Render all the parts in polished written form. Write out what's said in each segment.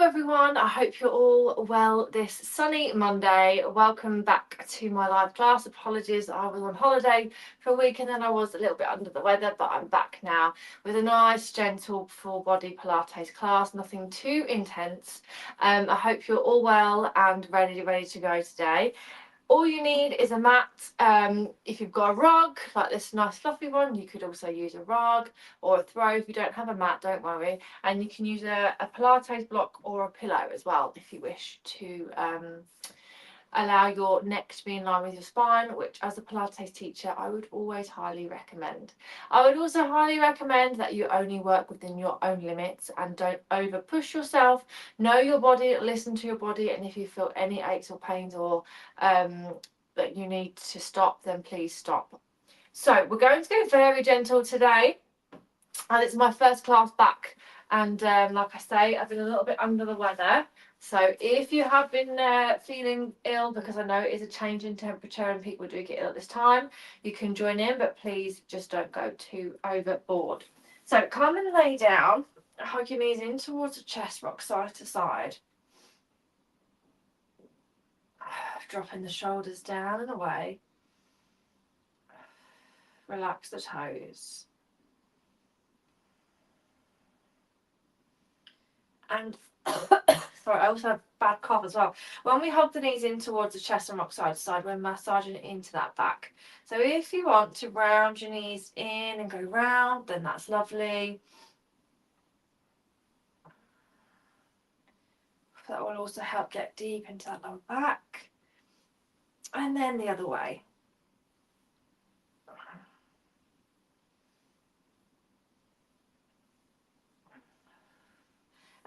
everyone, I hope you're all well this sunny Monday. Welcome back to my live class. Apologies, I was on holiday for a week and then I was a little bit under the weather, but I'm back now with a nice gentle full body Pilates class, nothing too intense. I hope you're all well and ready to go today. All you need is a mat. If you've got a rug, like this nice fluffy one, you could also use a rug or a throw. If you don't have a mat, don't worry. And you can use a Pilates block or a pillow as well if you wish to allow your neck to be in line with your spine, which as a Pilates teacher I would always highly recommend. I would also highly recommend that you only work within your own limits and don't over push yourself. Know your body, listen to your body, and if you feel any aches or pains or that you need to stop, then please stop. So we're going to go very gentle today, and it's my first class back, and like I say, I've been a little bit under the weather. So if you have been feeling ill, because I know it is a change in temperature and people do get ill at this time, you can join in, but please just don't go too overboard. So come and lay down, hug your knees in towards the chest, rock side to side. Dropping the shoulders down and away. Relax the toes. And sorry, I also have a bad cough as well. When we hug the knees in towards the chest and rock side to side, we're massaging it into that back. So if you want to round your knees in and go round, then that's lovely. That will also help get deep into that lower back. And then the other way.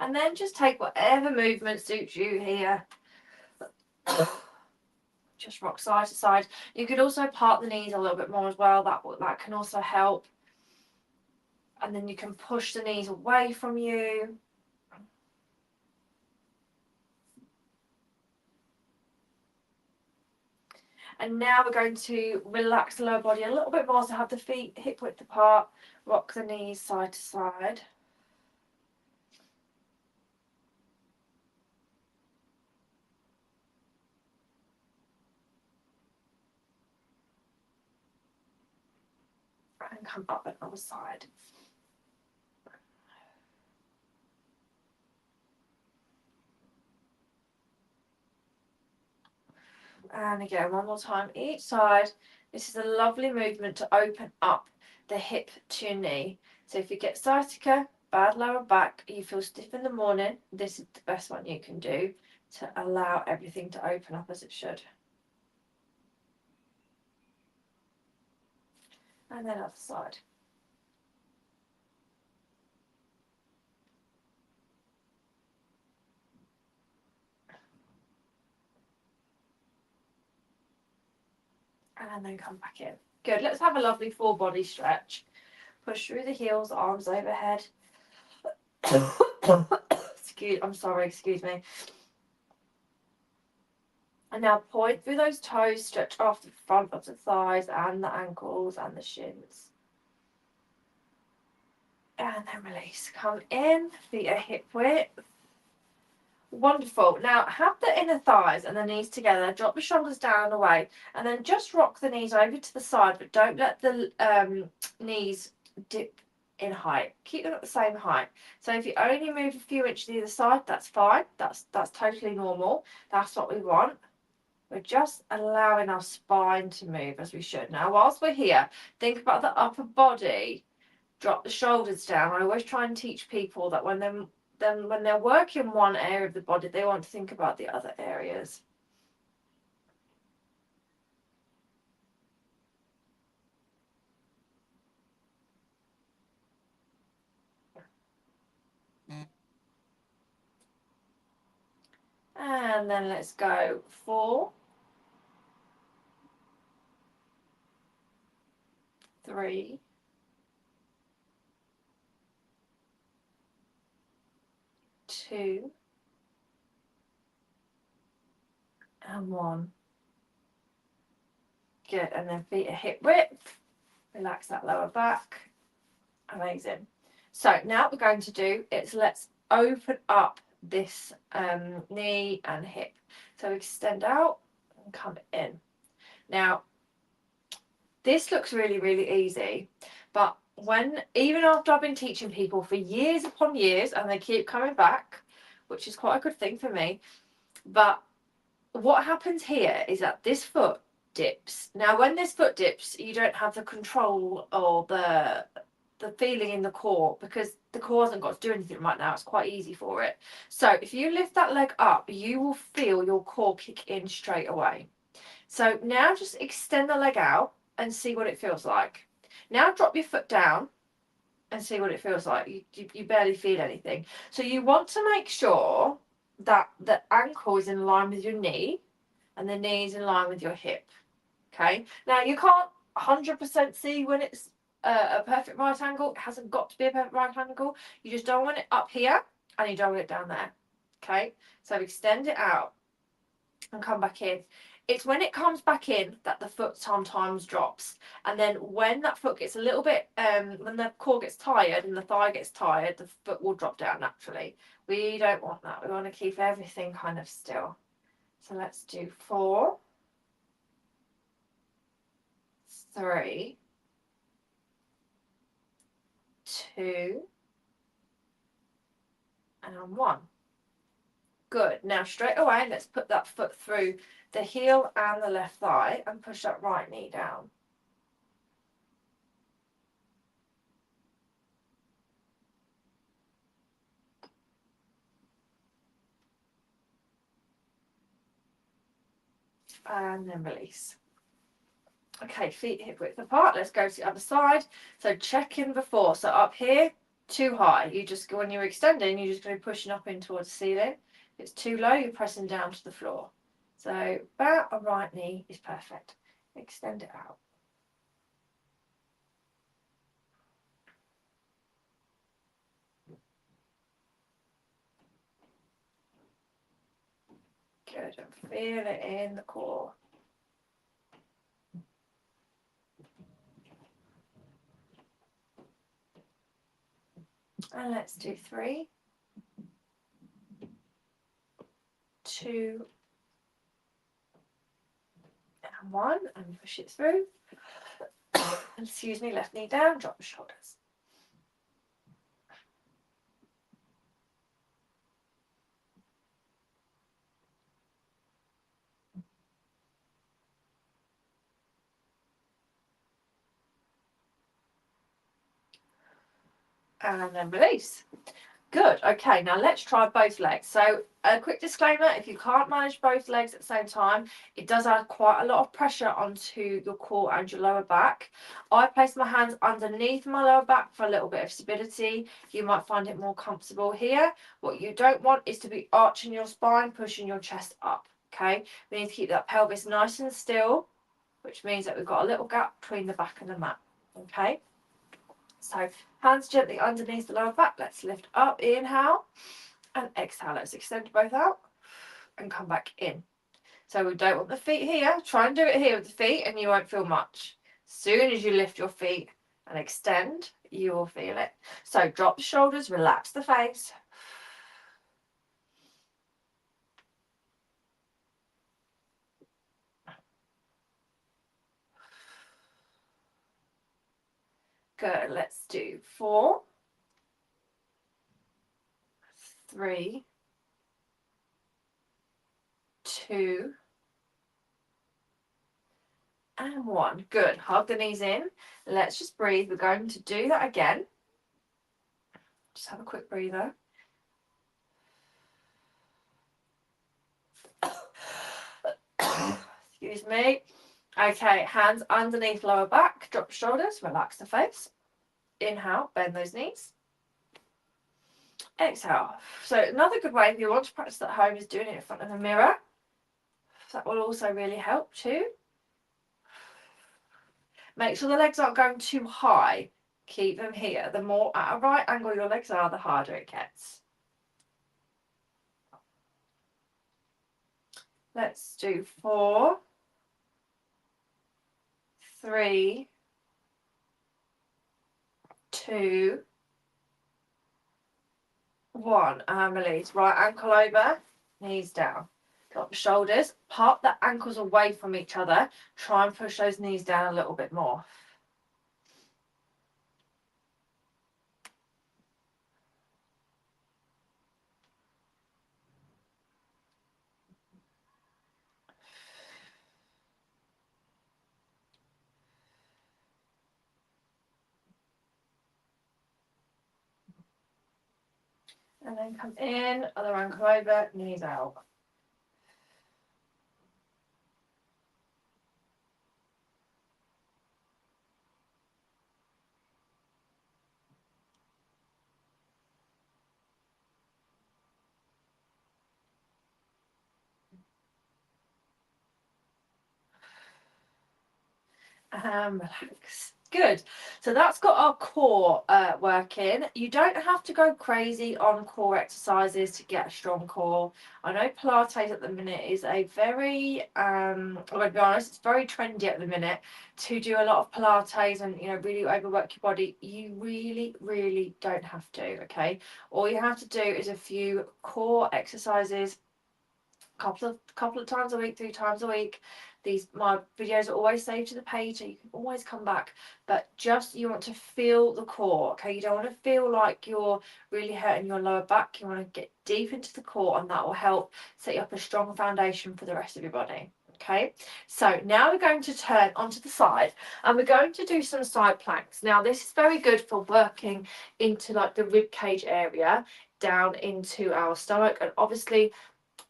And then just take whatever movement suits you here. Just rock side to side. You could also part the knees a little bit more as well. That can also help. And then you can push the knees away from you. And now we're going to relax the lower body a little bit more, so have the feet hip width apart, rock the knees side to side. And come up and other side. And again, one more time each side. This is a lovely movement to open up the hip to your knee. So if you get sciatica, bad lower back, you feel stiff in the morning, this is the best one you can do to allow everything to open up as it should. And then other side. And then come back in. Good. Let's have a lovely full body stretch. Push through the heels, arms overhead. Excuse me. And now point through those toes, stretch off the front of the thighs and the ankles and the shins. And then release. Come in, feet are hip width. Wonderful. Now have the inner thighs and the knees together, drop the shoulders down and away, and then just rock the knees over to the side, but don't let the knees dip in height. Keep them at the same height. So if you only move a few inches either side, that's fine. That's totally normal. That's what we want. We're just allowing our spine to move as we should. Now, whilst we're here, think about the upper body. Drop the shoulders down. I always try and teach people that when they're working one area of the body, they want to think about the other areas. And then let's go 4, 3, 2, and 1. Good. And then feet are hip width. Relax that lower back. Amazing. So now what we're going to do is let's open up this knee and hip. So extend out and come in. Now, this looks really, really easy, but even after I've been teaching people for years upon years and they keep coming back, which is quite a good thing for me, but what happens here is that this foot dips. Now, when this foot dips, you don't have the control or the feeling in the core, because the core hasn't got to do anything right now. It's quite easy for it. So if you lift that leg up, you will feel your core kick in straight away. So now just extend the leg out and see what it feels like. Now drop your foot down and see what it feels like. You barely feel anything. So you want to make sure that the ankle is in line with your knee and the knee is in line with your hip. Okay. Now you can't 100% see when it's a perfect right angle. It hasn't got to be a perfect right angle. You just don't want it up here and you don't want it down there. Okay. So extend it out and come back in. It's when it comes back in that the foot sometimes drops. And then when that foot gets a little bit, when the core gets tired and the thigh gets tired, the foot will drop down naturally. We don't want that. We want to keep everything kind of still. So let's do 4, 3, 2, and 1. Good. Now straight away, let's put that foot through the heel and the left thigh and push that right knee down. And then release. Okay, feet hip width apart. Let's go to the other side. So check in before. So up here, too high. You just, when you're extending, you're just going to be pushing up in towards the ceiling. If it's too low, you're pressing down to the floor. So about a right knee is perfect. Extend it out. Good, and feel it in the core. And let's do 3, 2, and 1, and push it through. Excuse me, left knee down, drop the shoulders. And then release. Good. Okay, now let's try both legs. So a quick disclaimer, if you can't manage both legs at the same time, it does add quite a lot of pressure onto your core and your lower back. I place my hands underneath my lower back for a little bit of stability. You might find it more comfortable here. What you don't want is to be arching your spine, pushing your chest up. Okay, we need to keep that pelvis nice and still, which means that we've got a little gap between the back and the mat. Okay. So hands gently underneath the lower back. Let's lift up, inhale, and exhale. Let's extend both out and come back in. So we don't want the feet here. Try and do it here with the feet and you won't feel much. As soon as you lift your feet and extend, you will feel it. So drop the shoulders, relax the face. Good. Let's do 4, 3, 2, and 1. Good. Hug the knees in. Let's just breathe. We're going to do that again. Just have a quick breather. Excuse me. Okay, hands underneath lower back, drop shoulders, relax the face. Inhale, bend those knees. Exhale. So another good way if you want to practice at home is doing it in front of the mirror. That will also really help too. Make sure the legs aren't going too high. Keep them here. The more at a right angle your legs are, the harder it gets. Let's do 4, 3, 2, 1, and release. Right ankle over, knees down. Drop the shoulders, part the ankles away from each other. Try and push those knees down a little bit more. And then come in, other ankle over, knees out. Relax. Good. So that's got our core working. You don't have to go crazy on core exercises to get a strong core. I know Pilates at the minute is a very, I'm going to be honest, it's very trendy at the minute to do a lot of Pilates and, you know, really overwork your body. You really, really don't have to, okay? All you have to do is a few core exercises couple of times a week, 3 times a week. My videos are always saved to the page, so you can always come back. But just you want to feel the core, okay? You don't want to feel like you're really hurting your lower back. You want to get deep into the core, and that will help set you up a strong foundation for the rest of your body. Okay, so now we're going to turn onto the side and we're going to do some side planks. Now this is very good for working into like the rib cage area down into our stomach, and obviously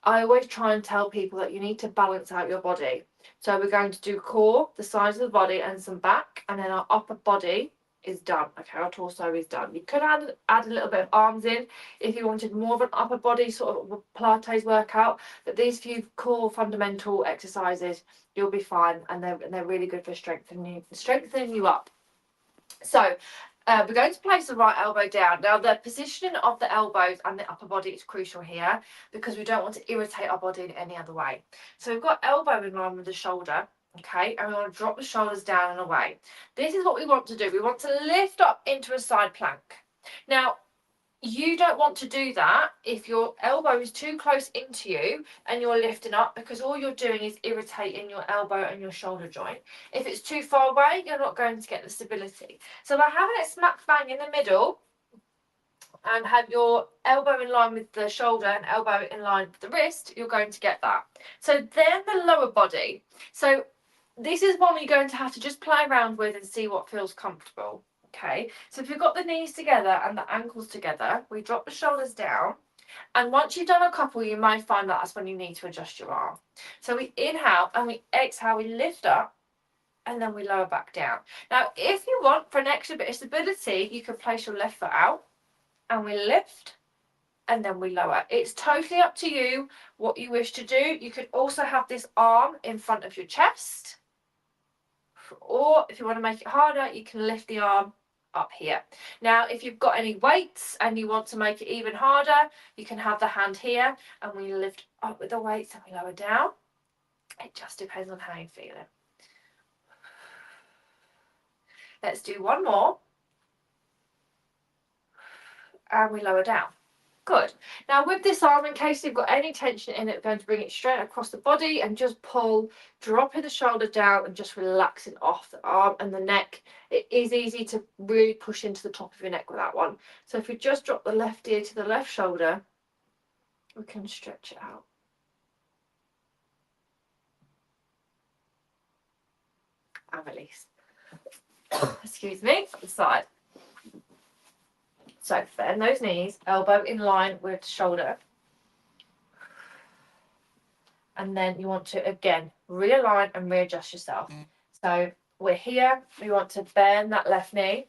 I always try and tell people that you need to balance out your body. So we're going to do core, the sides of the body, and some back, and then our upper body is done. Okay, our torso is done. You could add a little bit of arms in if you wanted more of an upper body sort of Pilates workout, but these few core fundamental exercises, you'll be fine, and they're really good for strengthening you up. So we're going to place the right elbow down. Now the positioning of the elbows and the upper body is crucial here because we don't want to irritate our body in any other way. So we've got elbow in line with the shoulder, okay, and we want to drop the shoulders down and away. This is what we want to do. We want to lift up into a side plank. Now you don't want to do that if your elbow is too close into you and you're lifting up, because all you're doing is irritating your elbow and your shoulder joint. If it's too far away, you're not going to get the stability. So by having it smack bang in the middle and have your elbow in line with the shoulder and elbow in line with the wrist, you're going to get that. So then the lower body. So this is one you're going to have to just play around with and see what feels comfortable. Okay, so if you've got the knees together and the ankles together, we drop the shoulders down. And once you've done a couple, you might find that's when you need to adjust your arm. So we inhale and we exhale, we lift up, and then we lower back down. Now, if you want, for an extra bit of stability, you can place your left foot out, and we lift, and then we lower. It's totally up to you what you wish to do. You could also have this arm in front of your chest, or if you want to make it harder, you can lift the arm up here. Now if you've got any weights and you want to make it even harder, you can have the hand here and we lift up with the weights and we lower down. It just depends on how you're feeling. Let's do one more and we lower down. Good. Now with this arm, in case you've got any tension in it, we're going to bring it straight across the body and just pull, dropping the shoulder down and just relaxing off the arm and the neck. It is easy to really push into the top of your neck with that one. So if we just drop the left ear to the left shoulder, we can stretch it out. And release. Excuse me, on the side. So bend those knees, elbow in line with shoulder. And then you want to, again, realign and readjust yourself. So we're here, we want to bend that left knee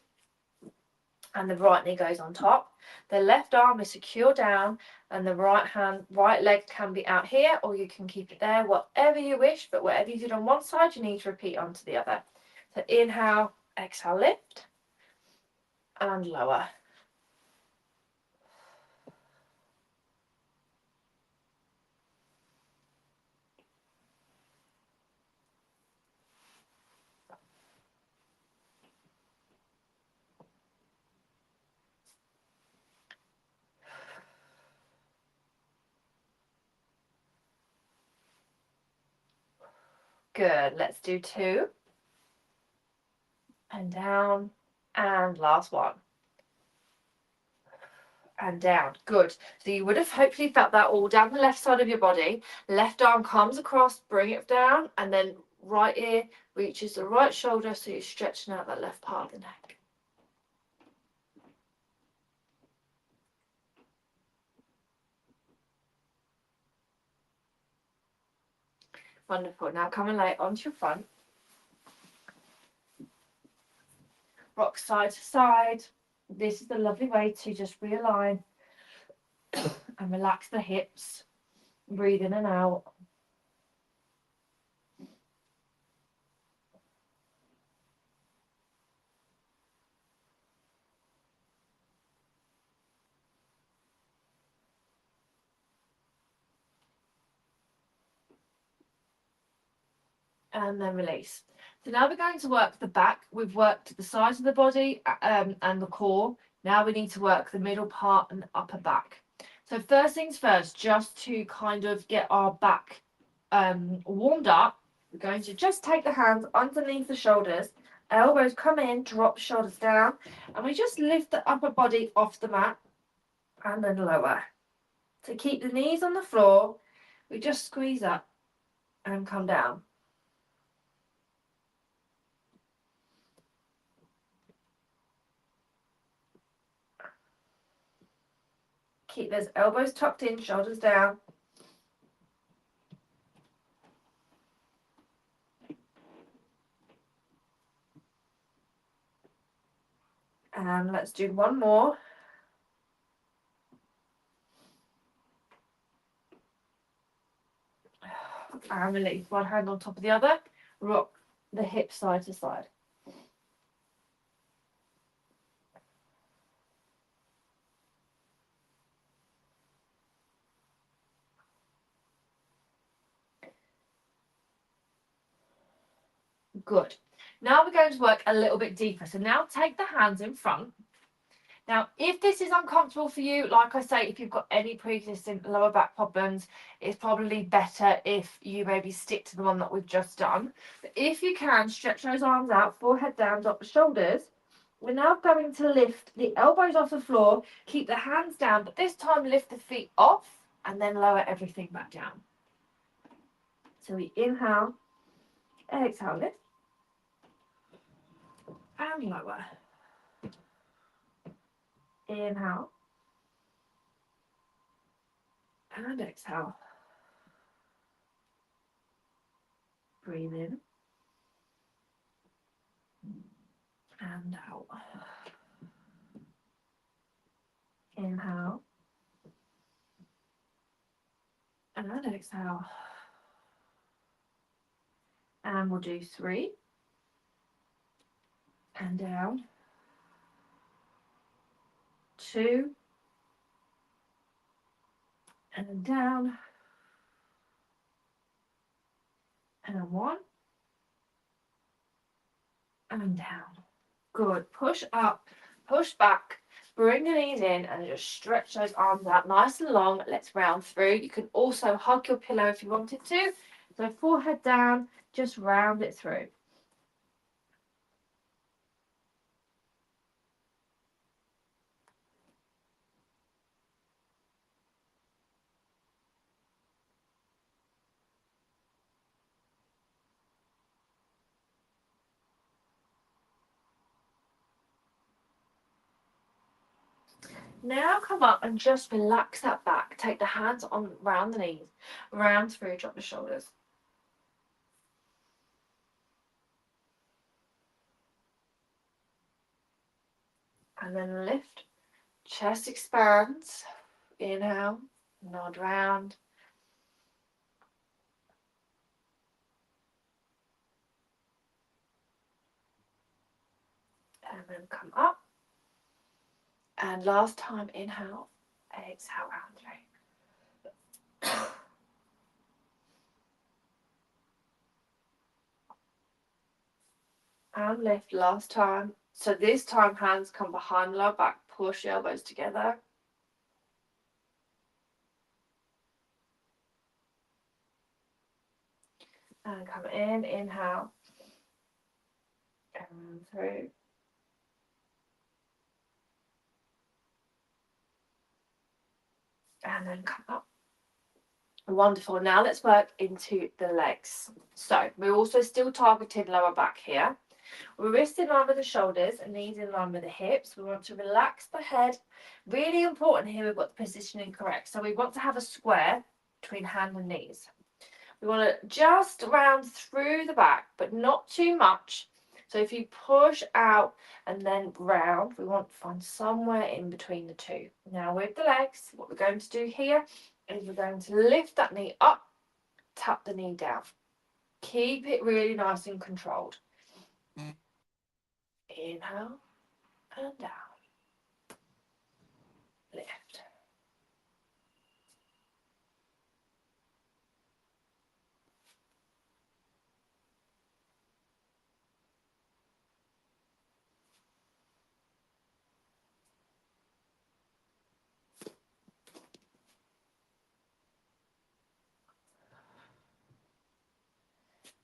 and the right knee goes on top. The left arm is secure down and the right leg can be out here, or you can keep it there, whatever you wish, but whatever you did on one side, you need to repeat onto the other. So inhale, exhale, lift and lower. Good. Let's do 2. And down. And last one. And down. Good. So you would have hopefully felt that all down the left side of your body. Left arm comes across, bring it down, and then right ear reaches the right shoulder, so you're stretching out that left part of the neck. Wonderful. Now come and lay onto your front. Rock side to side. This is the lovely way to just realign and relax the hips. Breathe in and out. And then release. So now we're going to work the back. We've worked the sides of the body and the core. Now we need to work the middle part and the upper back. So first things first, just to kind of get our back warmed up, we're going to just take the hands underneath the shoulders, elbows come in, drop shoulders down, and we just lift the upper body off the mat and then lower. To keep the knees on the floor, we just squeeze up and come down. Keep those elbows tucked in, shoulders down. And let's do one more. And release. One hand on top of the other. Rock the hips side to side. Good. Now we're going to work a little bit deeper. So now take the hands in front. Now, if this is uncomfortable for you, like I say, if you've got any pre-existing lower back problems, it's probably better if you maybe stick to the one that we've just done. But if you can, stretch those arms out, forehead down, drop the shoulders. We're now going to lift the elbows off the floor, keep the hands down, but this time lift the feet off and then lower everything back down. So we inhale, exhale, lift, and lower. Inhale, and exhale. Breathe in, and out. Inhale, and exhale. And we'll do 3. And down. 2. And down. And 1. And down. Good. Push up, push back, bring the knees in and just stretch those arms out nice and long. Let's round through. You can also hug your pillow if you wanted to. So forehead down, just round it through. Now come up and just relax that back. Take the hands on round the knees, round through, drop the shoulders. And then lift, chest expands, inhale, nod round. And then come up. And last time, inhale, exhale, round through. And lift last time. So this time, hands come behind lower back, push the elbows together. And come in, inhale, and through. And then come up. Wonderful. Now let's work into the legs. So we're also still targeting lower back here. We're wrists in line with the shoulders and knees in line with the hips. We want to relax the head. Really important here, we've got the positioning correct. So we want to have a square between hand and knees. We want to just round through the back, but not too much. So if you push out and then round, we want to find somewhere in between the two. Now with the legs, what we're going to do here is we're going to lift that knee up, tap the knee down. Keep it really nice and controlled. Inhale and down. Lift.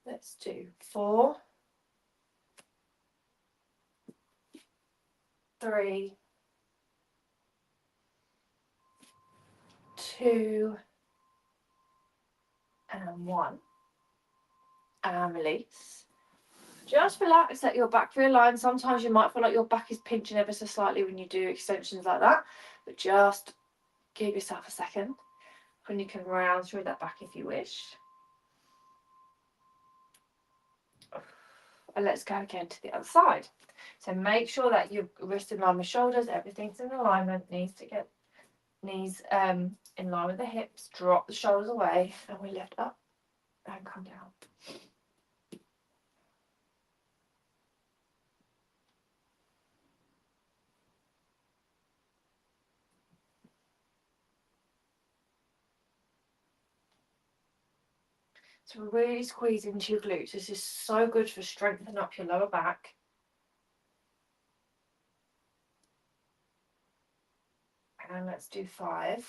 Let's do 4, 3, 2, and 1. And release. Just relax, let your back realign. Sometimes you might feel like your back is pinching ever so slightly when you do extensions like that, but just give yourself a second when you can round through that back if you wish. And let's go again to the other side. So make sure that your wrist in line with shoulders, everything's in alignment, needs to get knees in line with the hips, drop the shoulders away, and we lift up and come down. So really squeeze into your glutes. This is so good for strengthening up your lower back. And let's do 5,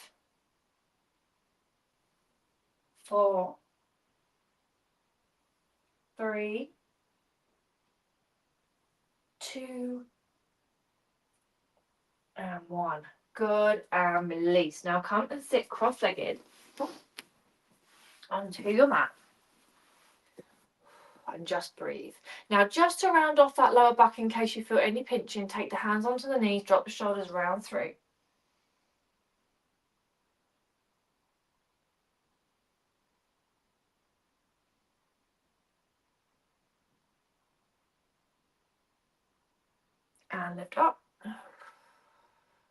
4, 3, 2, and 1. Good, and release. Now come and sit cross-legged onto your mat. And just breathe. Now just to round off that lower back in case you feel any pinching, take the hands onto the knees, drop the shoulders round through. And lift up.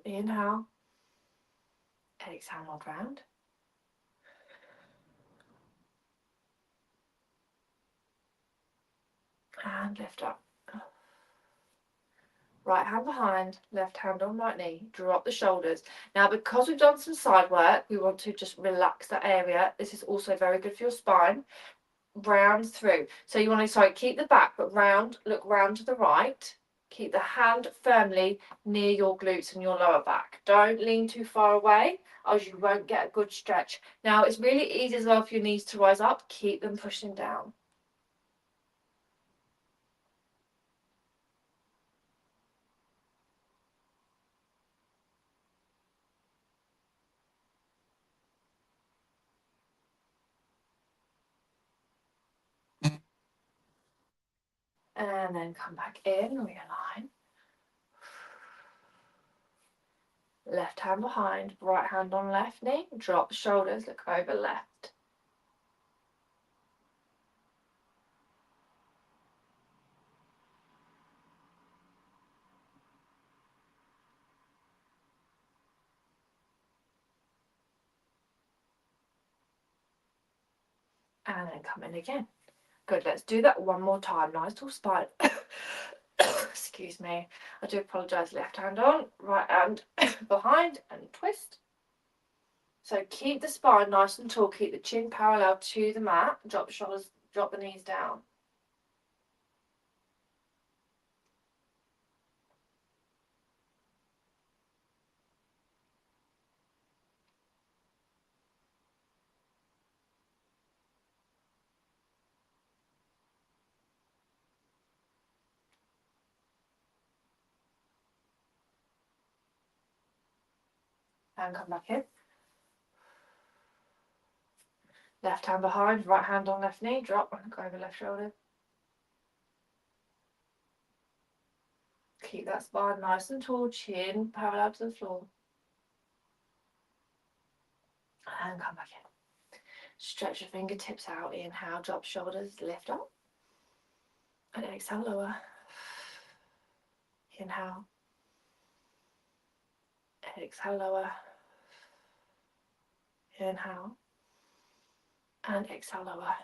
Inhale. Exhale, nod round. And lift up. Right hand behind, left hand on right knee, drop the shoulders. Now because we've done some side work, we want to just relax that area. This is also very good for your spine. Round through. So you want to, sorry, keep the back, but round, look round to the right. Keep the hand firmly near your glutes and your lower back. Don't lean too far away, or you won't get a good stretch. Now it's really easy as well for your knees to rise up. Keep them pushing down. And then come back in, realign. Left hand behind, right hand on left knee, drop the shoulders, look over left. And then come in again. Good, let's do that one more time. Nice tall spine. Excuse me. I do apologise. Left hand on, right hand behind and twist. So keep the spine nice and tall. Keep the chin parallel to the mat. Drop the shoulders, drop the knees down. and come back in. Left hand behind, right hand on left knee, drop, go over left shoulder. Keep that spine nice and tall, chin parallel to the floor. And come back in. Stretch your fingertips out, inhale, drop shoulders, lift up. And exhale, lower. Inhale. Exhale, lower. Inhale. And exhale, lower.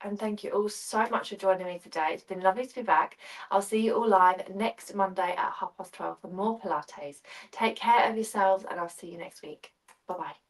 And thank you all so much for joining me today. It's been lovely to be back. I'll see you all live next Monday at 12:30 for more Pilates. Take care of yourselves and I'll see you next week. Bye-bye.